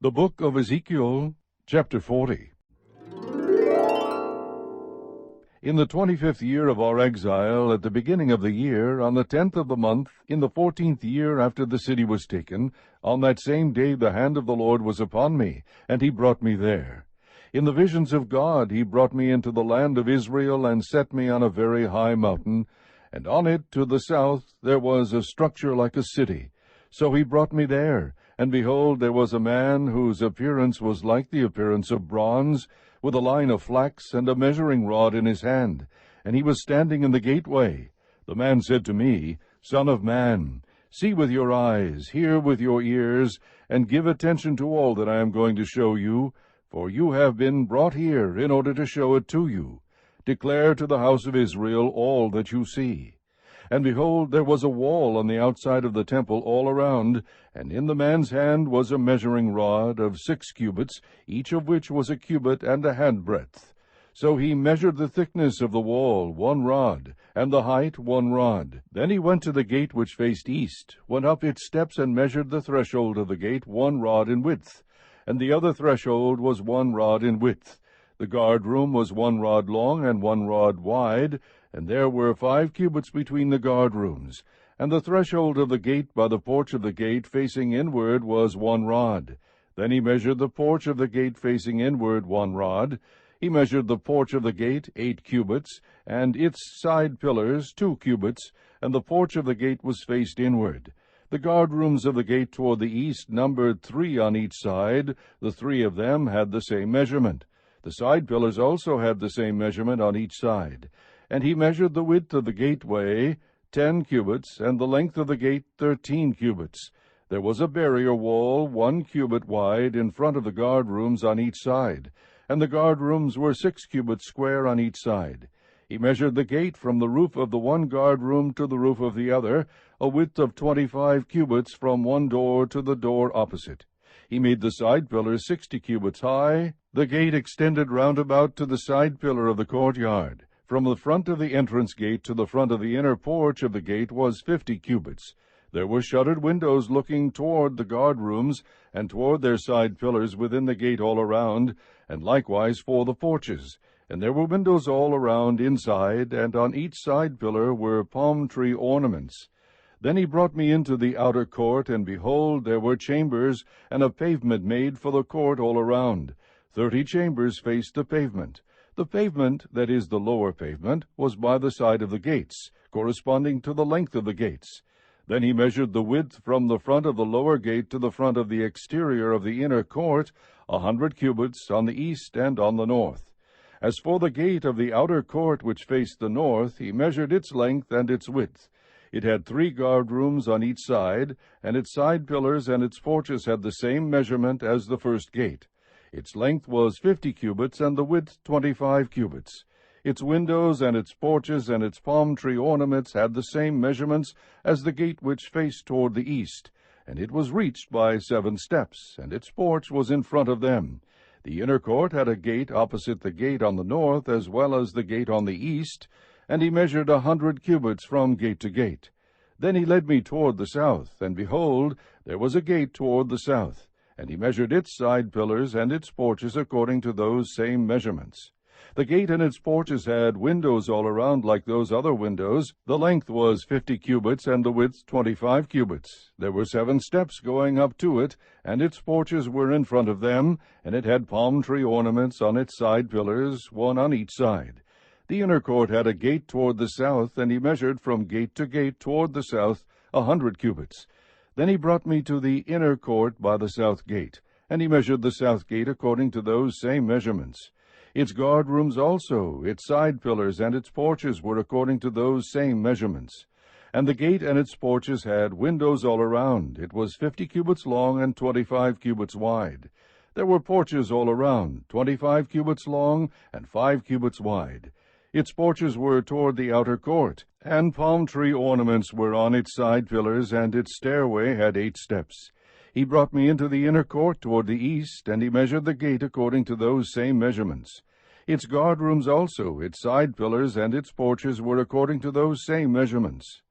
The book of Ezekiel, chapter 40. In the 25th year of our exile, at the beginning of the year, on the 10th of the month, in the 14th year after the city was taken, on that same day the hand of the Lord was upon me, and he brought me there. In the visions of God he brought me into the land of Israel, and set me on a very high mountain, and on it to the south there was a structure like a city. So he brought me there, and behold, there was a man whose appearance was like the appearance of bronze, with a line of flax and a measuring rod in his hand, and he was standing in the gateway. The man said to me, Son of man, see with your eyes, hear with your ears, and give attention to all that I am going to show you, for you have been brought here in order to show it to you. Declare to the house of Israel all that you see. And behold, there was a wall on the outside of the temple all around, and in the man's hand was a measuring rod of 6 cubits, each of which was a cubit and a handbreadth. So he measured the thickness of the wall 1 rod, and the height 1 rod. Then he went to the gate which faced east, went up its steps, and measured the threshold of the gate 1 rod in width, and the other threshold was 1 rod in width. The guard-room was 1 rod long and 1 rod wide, and there were 5 cubits between the guard-rooms. And the threshold of the gate by the porch of the gate facing inward was 1 rod. Then he measured the porch of the gate facing inward 1 rod. He measured the porch of the gate 8 cubits, and its side pillars 2 cubits, and the porch of the gate was faced inward. The guard-rooms of the gate toward the east numbered 3 on each side. The 3 of them had the same measurement. The side pillars also had the same measurement on each side. And he measured the width of the gateway 10 cubits, and the length of the gate 13 cubits. There was a barrier wall 1 cubit wide in front of the guard-rooms on each side, and the guard-rooms were 6 cubits square on each side. He measured the gate from the roof of the one guard-room to the roof of the other, a width of 25 cubits from one door to the door opposite. He made the side pillars 60 cubits high. The gate extended round about to the side pillar of the courtyard. From the front of the entrance gate to the front of the inner porch of the gate was 50 cubits. There were shuttered windows looking toward the guard-rooms, and toward their side pillars within the gate all around, and likewise for the porches. And there were windows all around inside, and on each side pillar were palm tree ornaments. Then he brought me into the outer court, and behold, there were chambers, and a pavement made for the court all around. 30 chambers faced the pavement. The pavement, that is, the lower pavement, was by the side of the gates, corresponding to the length of the gates. Then he measured the width from the front of the lower gate to the front of the exterior of the inner court, 100 cubits on the east and on the north. As for the gate of the outer court which faced the north, he measured its length and its width. It had 3 guard-rooms on each side, and its side pillars and its porches had the same measurement as the first gate. Its length was 50 cubits, and the width 25 cubits. Its windows and its porches and its palm tree ornaments had the same measurements as the gate which faced toward the east, and it was reached by 7 steps, and its porch was in front of them. The inner court had a gate opposite the gate on the north as well as the gate on the east, and he measured 100 cubits from gate to gate. Then he led me toward the south, and behold, there was a gate toward the south. And he measured its side pillars and its porches according to those same measurements. The gate and its porches had windows all around like those other windows. The length was 50 cubits, and the width 25 cubits. There were 7 steps going up to it, and its porches were in front of them, and it had palm tree ornaments on its side pillars, 1 on each side. The inner court had a gate toward the south, and he measured from gate to gate toward the south 100 cubits. Then he brought me to the inner court by the south gate, and he measured the south gate according to those same measurements. Its guard-rooms also, its side pillars, and its porches were according to those same measurements. And the gate and its porches had windows all around. It was 50 cubits long and 25 cubits wide. There were porches all around, 25 cubits long and 5 cubits wide. Its porches were toward the outer court, and palm tree ornaments were on its side pillars, and its stairway had 8 steps. He brought me into the inner court toward the east, and he measured the gate according to those same measurements. Its guard-rooms also, its side pillars, and its porches were according to those same measurements.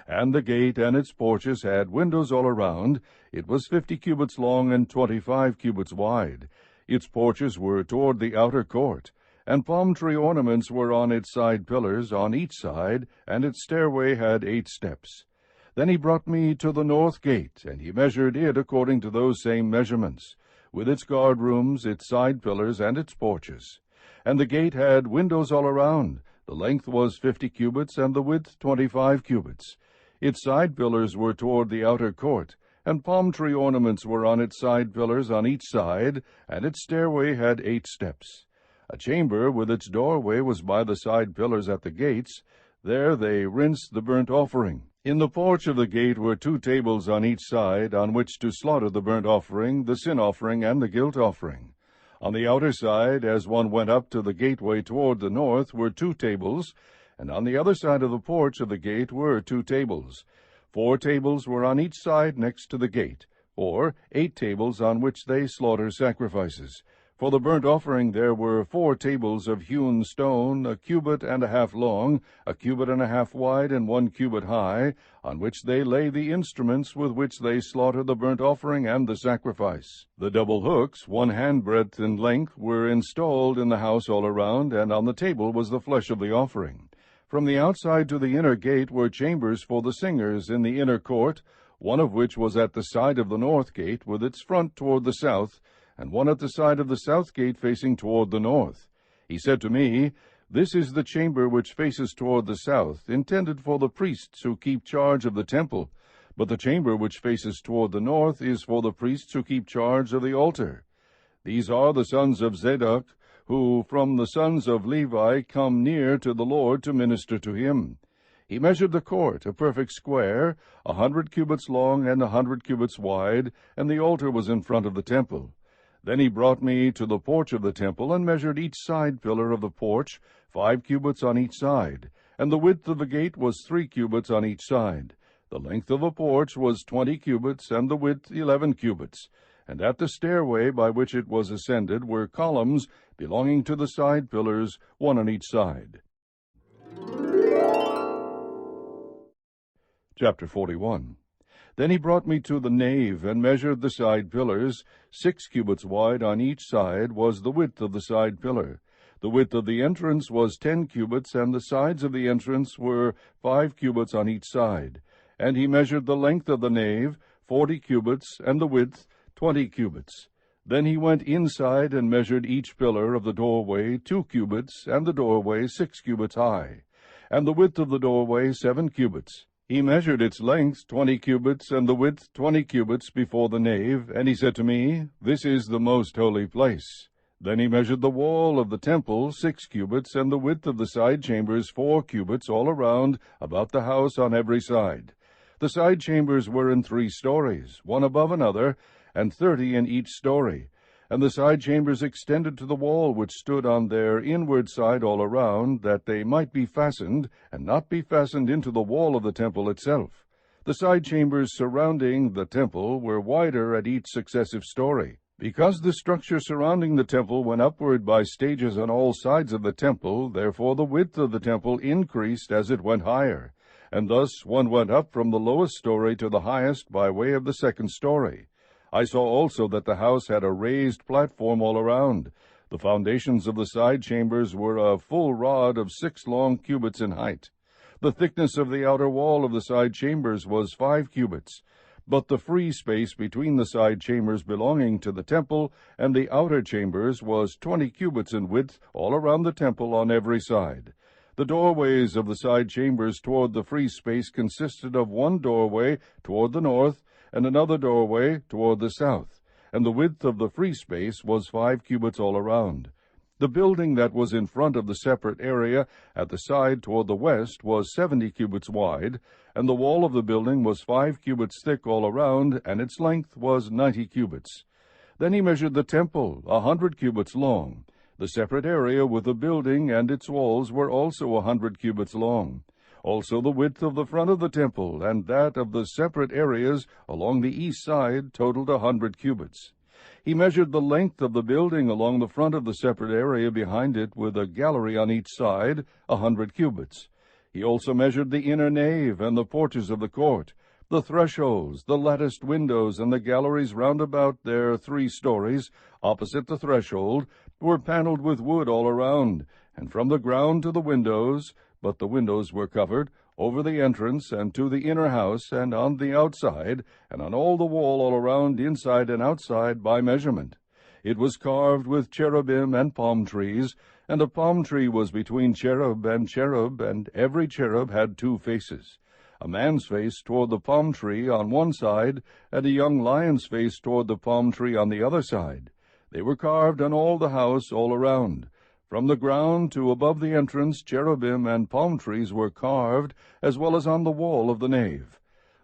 And the gate and its porches had windows all around. It was 50 cubits long and 25 cubits wide. Its porches were toward the outer court, and palm tree ornaments were on its side pillars on each side, and its stairway had 8 steps. Then he brought me to the north gate, and he measured it according to those same measurements, with its guard rooms, its side pillars, and its porches. And the gate had windows all around. The length was 50 cubits, and the width 25 cubits. Its side pillars were toward the outer court, and palm tree ornaments were on its side pillars on each side, and its stairway had 8 steps. A chamber with its doorway was by the side pillars at the gates. There they rinsed the burnt offering. In the porch of the gate were 2 tables on each side, on which to slaughter the burnt offering, the sin offering, and the guilt offering. On the outer side, as one went up to the gateway toward the north, were 2 tables, and on the other side of the porch of the gate were 2 tables. 4 tables were on each side next to the gate, or 8 tables on which they slaughter sacrifices. For the burnt offering there were 4 tables of hewn stone, 1.5 cubits long, 1.5 cubits wide, and 1 cubit high, on which they lay the instruments with which they slaughter the burnt offering and the sacrifice. The double hooks, 1 handbreadth in length, were installed in the house all around, and on the table was the flesh of the offering. From the outside to the inner gate were chambers for the singers in the inner court, one of which was at the side of the north gate, with its front toward the south, and one at the side of the south gate facing toward the north. He said to me, "This is the chamber which faces toward the south, intended for the priests who keep charge of the temple, but the chamber which faces toward the north is for the priests who keep charge of the altar. These are the sons of Zadok, who from the sons of Levi come near to the Lord to minister to him." He measured the court, a perfect square, 100 cubits long and 100 cubits wide, and the altar was in front of the temple. Then he brought me to the porch of the temple, and measured each side pillar of the porch, 5 cubits on each side, and the width of the gate was 3 cubits on each side. The length of the porch was 20 cubits, and the width 11 cubits. And at the stairway by which it was ascended were columns belonging to the side pillars, 1 on each side. Chapter 41. Then he brought me to the nave, and measured the side pillars. 6 cubits wide on each side was the width of the side pillar. The width of the entrance was 10 cubits, and the sides of the entrance were 5 cubits on each side. And he measured the length of the nave, 40 cubits, and the width 20 cubits. Then he went inside and measured each pillar of the doorway 2 cubits, and the doorway 6 cubits high, and the width of the doorway 7 cubits. He measured its length 20 cubits, and the width 20 cubits before the nave, and he said to me, "This is the most holy place." Then he measured the wall of the temple 6 cubits, and the width of the side chambers 4 cubits all around, about the house on every side. The side chambers were in 3 stories, one above another, and 30 in each story. And the side chambers extended to the wall which stood on their inward side all around, that they might be fastened, and not be fastened into the wall of the temple itself. The side chambers surrounding the temple were wider at each successive story. Because the structure surrounding the temple went upward by stages on all sides of the temple, therefore the width of the temple increased as it went higher, and thus one went up from the lowest story to the highest by way of the second story. I saw also that the house had a raised platform all around. The foundations of the side chambers were a full rod of 6 long cubits in height. The thickness of the outer wall of the side chambers was 5 cubits, but the free space between the side chambers belonging to the temple and the outer chambers was 20 cubits in width all around the temple on every side. The doorways of the side chambers toward the free space consisted of 1 doorway toward the north, and another doorway toward the south, and the width of the free space was 5 cubits all around. The building that was in front of the separate area at the side toward the west was 70 cubits wide, and the wall of the building was 5 cubits thick all around, and its length was 90 cubits. Then he measured the temple, 100 cubits long. The separate area with the building and its walls were also 100 cubits long. Also the width of the front of the temple and that of the separate areas along the east side totaled 100 cubits. He measured the length of the building along the front of the separate area behind it with a gallery on each side, 100 cubits. He also measured the inner nave and the porches of the court, the thresholds, the latticed windows, and the galleries round about their 3 stories, opposite the threshold, were panelled with wood all around, and from the ground to the windows, but the windows were covered, over the entrance and to the inner house, and on the outside, and on all the wall all around, inside and outside, by measurement. It was carved with cherubim and palm trees, and a palm tree was between cherub, and every cherub had 2 faces, a man's face toward the palm tree on one side, and a young lion's face toward the palm tree on the other side. They were carved on all the house all around. From the ground to above the entrance, cherubim and palm trees were carved, as well as on the wall of the nave.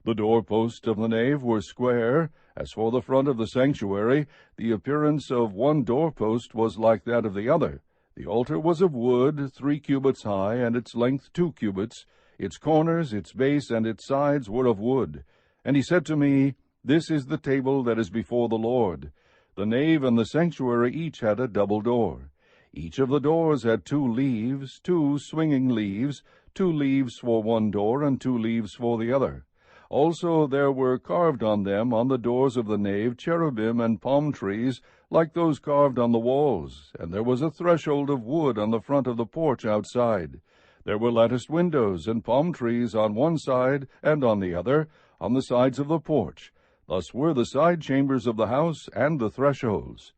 The doorposts of the nave were square. As for the front of the sanctuary, the appearance of one doorpost was like that of the other. The altar was of wood, 3 cubits high, and its length 2 cubits. Its corners, its base, and its sides were of wood. And he said to me, This is the table that is before the Lord. The nave and the sanctuary each had a double door. Each of the doors had 2 leaves, 2 swinging leaves, 2 leaves for one door, and 2 leaves for the other. Also there were carved on them, on the doors of the nave, cherubim and palm trees, like those carved on the walls, and there was a threshold of wood on the front of the porch outside. There were latticed windows and palm trees on one side and on the other, on the sides of the porch. Thus were the side chambers of the house and the thresholds.